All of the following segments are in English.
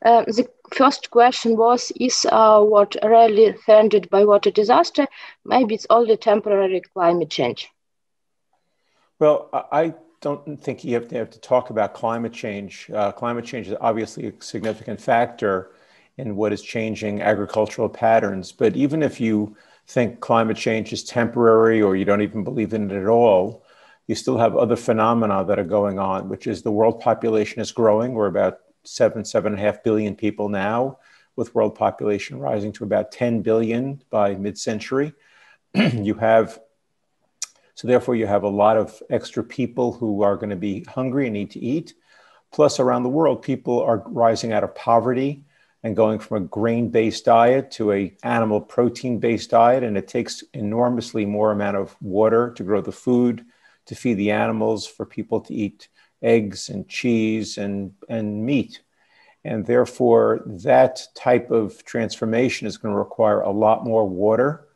The first question was, is our world really threatened by water disaster? Maybe it's only temporary climate change. Well, I don't think you have to talk about climate change. Climate change is obviously a significant factor in what is changing agricultural patterns. But even if you think climate change is temporary or you don't even believe in it at all, you still have other phenomena that are going on, which is the world population is growing. We're about 7.5 billion people now, with world population rising to about 10 billion by mid-century. So therefore you have a lot of extra people who are going to be hungry and need to eat. Plus around the world, people are rising out of poverty and going from a grain-based diet to an animal protein-based diet. And it takes enormously more amount of water to grow the food, to feed the animals, for people to eat eggs and cheese and meat. And therefore, that type of transformation is going to require a lot more water.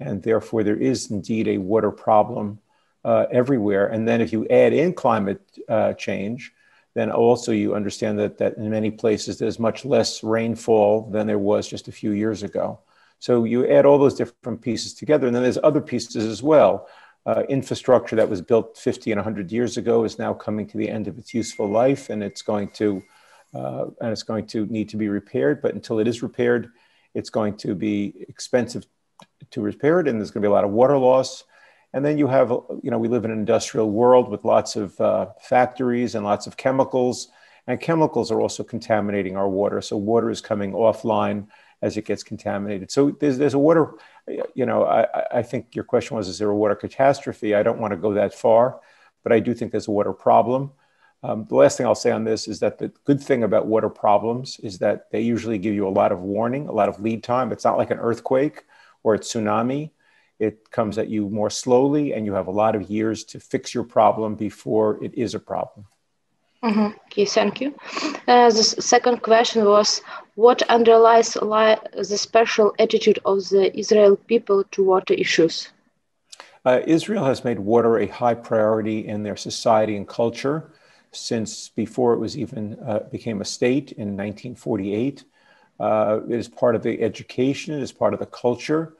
And therefore, there is indeed a water problem everywhere. And then if you add in climate change, then also you understand that in many places there's much less rainfall than there was just a few years ago. So you add all those different pieces together, and then there's other pieces as well. Infrastructure that was built 50 and 100 years ago is now coming to the end of its useful life, and it's going to need to be repaired. But until it is repaired, it's going to be expensive to repair it, and there's going to be a lot of water loss. And then you have, we live in an industrial world with lots of factories and lots of chemicals, and chemicals are also contaminating our water. So water is coming offline as it gets contaminated. So there's a water, I think your question was, is there a water catastrophe? I don't want to go that far, but I do think there's a water problem. The last thing I'll say on this is that the good thing about water problems is that they usually give you a lot of warning, a lot of lead time. It's not like an earthquake or a tsunami. It comes at you more slowly, and you have a lot of years to fix your problem before it is a problem. Okay, thank you. The second question was, what underlies the special attitude of the Israel people to water issues? Israel has made water a high priority in their society and culture since before it was even became a state in 1948. It is part of the education, it is part of the culture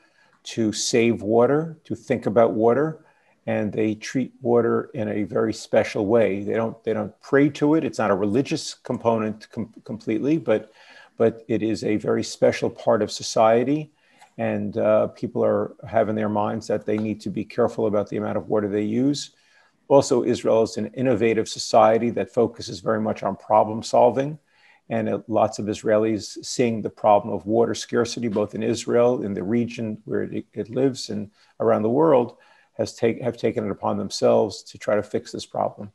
to save water, to think about water, and they treat water in a very special way. They don't pray to it. It's not a religious component completely, but it is a very special part of society, and people have in their minds that they need to be careful about the amount of water they use. Also, Israel is an innovative society that focuses very much on problem solving. And lots of Israelis seeing the problem of water scarcity, both in Israel, in the region where it lives, and around the world, have taken it upon themselves to try to fix this problem.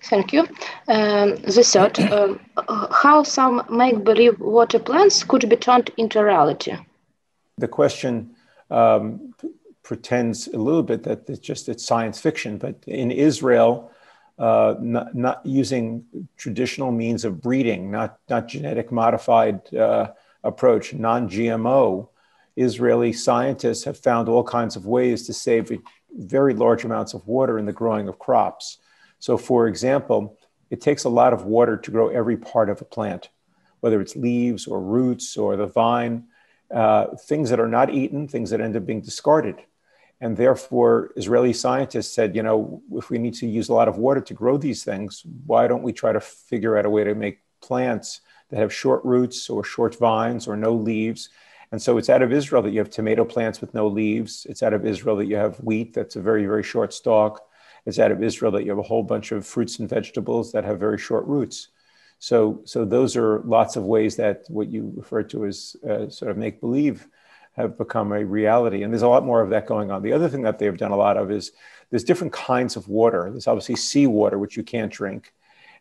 Thank you. The third, how some make-believe water plans could be turned into reality? The question pretends a little bit that it's science fiction, but in Israel, not using traditional means of breeding, not genetic modified approach, non-GMO, Israeli scientists have found all kinds of ways to save very large amounts of water in the growing of crops. So for example, it takes a lot of water to grow every part of a plant, whether it's leaves or roots or the vine, things that are not eaten, things that end up being discarded. And therefore, Israeli scientists said, if we need to use a lot of water to grow these things, why don't we try to figure out a way to make plants that have short roots or short vines or no leaves? And so it's out of Israel that you have tomato plants with no leaves. It's out of Israel that you have wheat that's a very, very short stalk. It's out of Israel that you have a whole bunch of fruits and vegetables that have very short roots. So those are lots of ways that what you refer to as sort of make-believe have become a reality. And there's a lot more of that going on. The other thing that they've done a lot of is there's different kinds of water. There's obviously seawater, which you can't drink.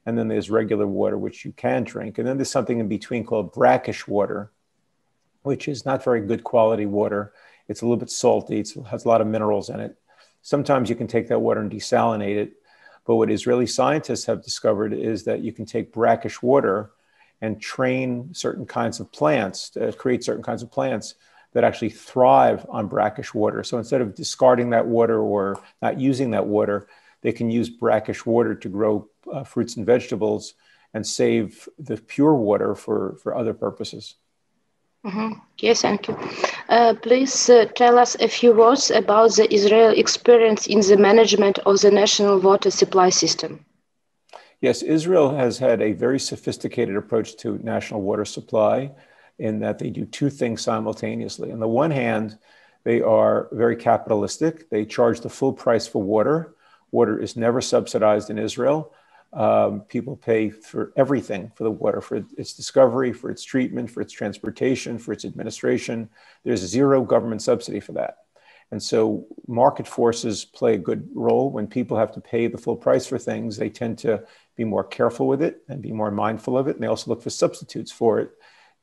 And then there's regular water, which you can drink. And then there's something in between called brackish water, which is not very good quality water. It's a little bit salty. It has a lot of minerals in it. Sometimes you can take that water and desalinate it. But what Israeli scientists have discovered is that you can take brackish water and train certain kinds of plants, create certain kinds of plants that actually thrive on brackish water. So instead of discarding that water or not using that water, they can use brackish water to grow fruits and vegetables. and save the pure water for other purposes. Yes, thank you. Please tell us a few words about the Israel experience in the management of the national water supply system. Yes, Israel has had a very sophisticated approach to national water supply in that they do two things simultaneously. On the one hand, they are very capitalistic. They charge the full price for water. Water is never subsidized in Israel. People pay for everything for the water, for its discovery, for its treatment, for its transportation, for its administration. There's zero government subsidy for that. And so market forces play a good role. When people have to pay the full price for things, they tend to be more careful with it and be more mindful of it. And they also look for substitutes for it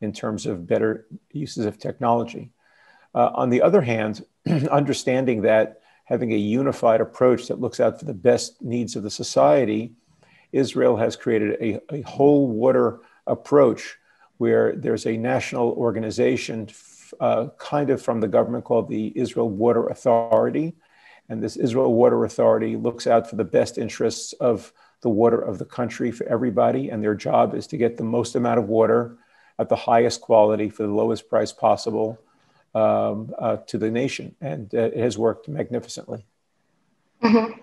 in terms of better uses of technology. On the other hand, understanding that having a unified approach that looks out for the best needs of the society, Israel has created a whole water approach where there's a national organization kind of from the government called the Israel Water Authority. And this Israel Water Authority looks out for the best interests of the water of the country for everybody. And their job is to get the most amount of water at the highest quality for the lowest price possible to the nation. And it has worked magnificently.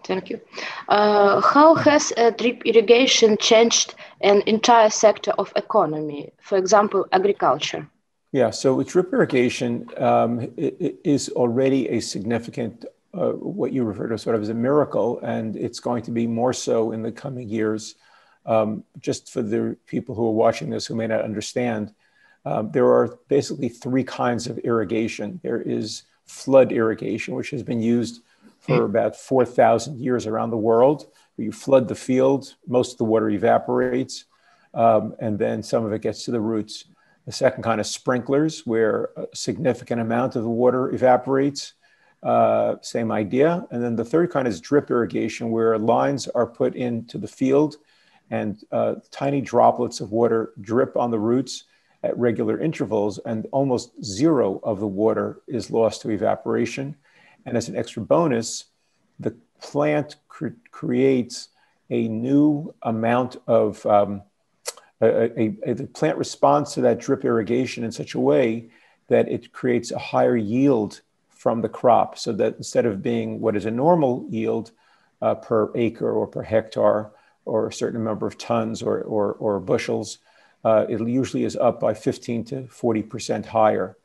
Thank you. How has drip irrigation changed an entire sector of economy, for example, agriculture? Yeah, so drip irrigation is already a significant, what you refer to sort of as a miracle, and it's going to be more so in the coming years. Just for the people who are watching this who may not understand, there are basically three kinds of irrigation. There is flood irrigation, which has been used for about 4,000 years around the world, where you flood the field, most of the water evaporates, and then some of it gets to the roots. The second kind is sprinklers, where a significant amount of the water evaporates, same idea. And then the third kind is drip irrigation, where lines are put into the field and tiny droplets of water drip on the roots at regular intervals, and almost zero of the water is lost to evaporation. And as an extra bonus, the plant creates a new amount of, the plant responds to that drip irrigation in such a way that it creates a higher yield from the crop. So that instead of being what is a normal yield per acre or per hectare, or a certain number of tons or bushels, it usually is up by 15 to 40% higher.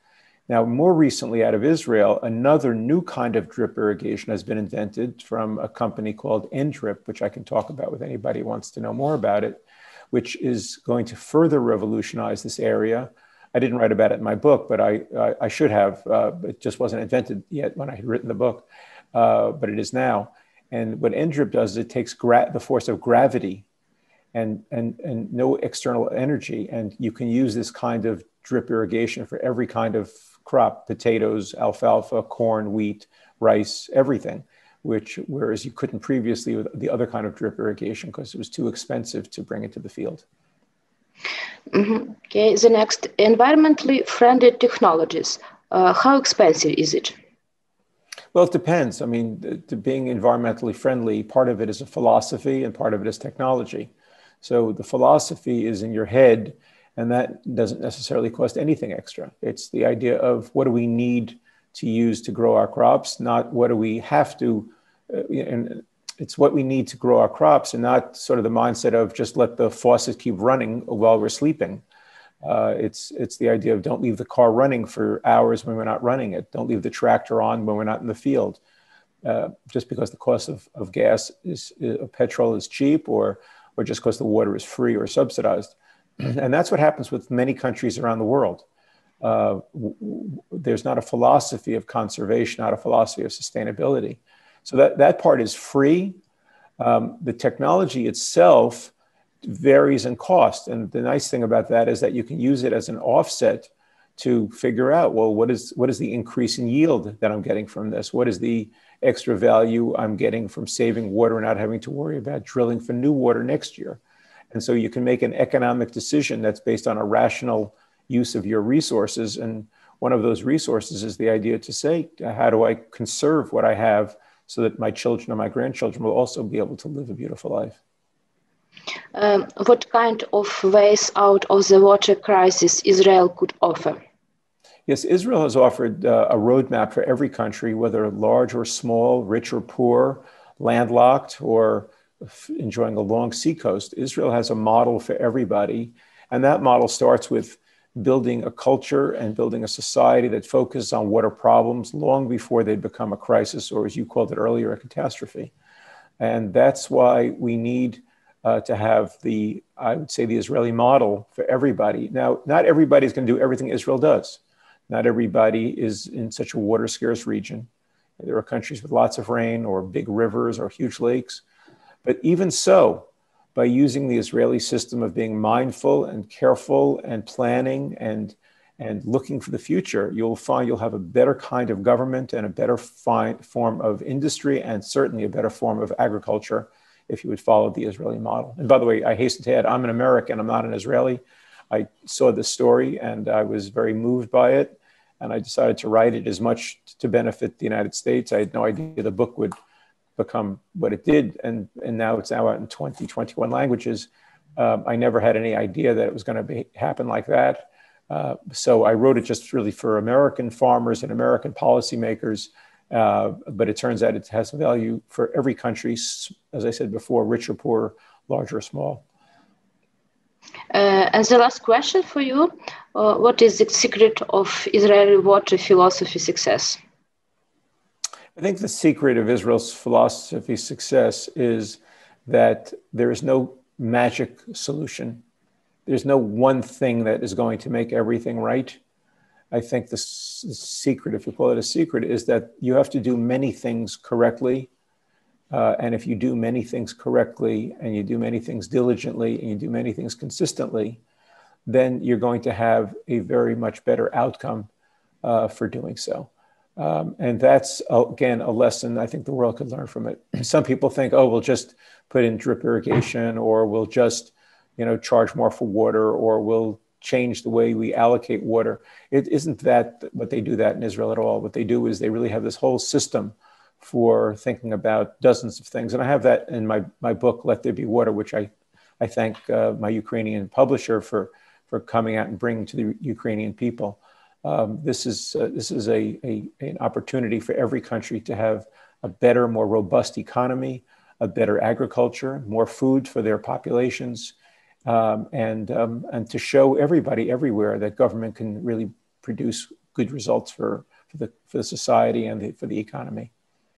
Now, more recently out of Israel, another new kind of drip irrigation has been invented from a company called Drip, which I can talk about with anybody who wants to know more about it, which is going to further revolutionize this area. I didn't write about it in my book, but I should have. It just wasn't invented yet when I had written the book, but it is now. And what Drip does is it takes the force of gravity and no external energy, and you can use this kind of drip irrigation for every kind of crop: potatoes, alfalfa, corn, wheat, rice, everything, whereas you couldn't previously with the other kind of drip irrigation because it was too expensive to bring it to the field. Okay, the next, environmentally friendly technologies. How expensive is it? Well, it depends. I mean, being environmentally friendly, part of it is a philosophy and part of it is technology. So the philosophy is in your head, and that doesn't necessarily cost anything extra. It's the idea of what do we need to use to grow our crops, not what do we have to, and it's what we need to grow our crops, and not sort of the mindset of just let the faucet keep running while we're sleeping. It's the idea of don't leave the car running for hours when we're not running it. Don't leave the tractor on when we're not in the field. Just because the cost of gas petrol is cheap, or just because the water is free or subsidized. And that's what happens with many countries around the world. There's not a philosophy of conservation, not a philosophy of sustainability. So that part is free. The technology itself varies in cost. And the nice thing about that is that you can use it as an offset to figure out, well, what is the increase in yield that I'm getting from this? What is the extra value I'm getting from saving water and not having to worry about drilling for new water next year? And so you can make an economic decision that's based on a rational use of your resources. And one of those resources is the idea to say, how do I conserve what I have so that my children and my grandchildren will also be able to live a beautiful life? What kind of ways out of the water crisis Israel could offer? Yes, Israel has offered a roadmap for every country, whether large or small, rich or poor, landlocked or enjoying a long seacoast. Israel has a model for everybody. And that model starts with building a culture and building a society that focuses on water problems long before they become a crisis, or as you called it earlier, a catastrophe. And that's why we need to have I would say, the Israeli model for everybody. Now, not everybody's going to do everything Israel does. Not everybody is in such a water scarce region. There are countries with lots of rain or big rivers or huge lakes. But even so, by using the Israeli system of being mindful and careful and planning and looking for the future, you'll find you'll have a better kind of government and a better form of industry and certainly a better form of agriculture if you would follow the Israeli model. And by the way, I hasten to add, I'm an American, I'm not an Israeli. I saw this story and I was very moved by it. And I decided to write it as much to benefit the United States. I had no idea the book would become what it did. And now it's out in 20, 21 languages. I never had any idea that it was going to happen like that. So I wrote it just really for American farmers and American policymakers. But it turns out it has value for every country, as I said before, rich or poor, large or small. And the last question for you, what is the secret of Israeli water philosophy success? I think the secret of Israel's philosophy success is that there is no magic solution. There's no one thing that is going to make everything right. I think the secret, if you call it a secret, is that you have to do many things correctly. And if you do many things correctly and you do many things diligently and you do many things consistently, then you're going to have a very much better outcome for doing so. And that's, again, a lesson I think the world could learn from it. Some people think, oh, we'll just put in drip irrigation, or we'll just, charge more for water, or we'll change the way we allocate water. It isn't that what they do that in Israel at all. What they do is they really have this whole system for thinking about dozens of things. And I have that in my book, Let There Be Water, which I thank my Ukrainian publisher for coming out and bringing to the Ukrainian people. This is an opportunity for every country to have a better, more robust economy, a better agriculture, more food for their populations, and to show everybody everywhere that government can really produce good results for the society and for the economy.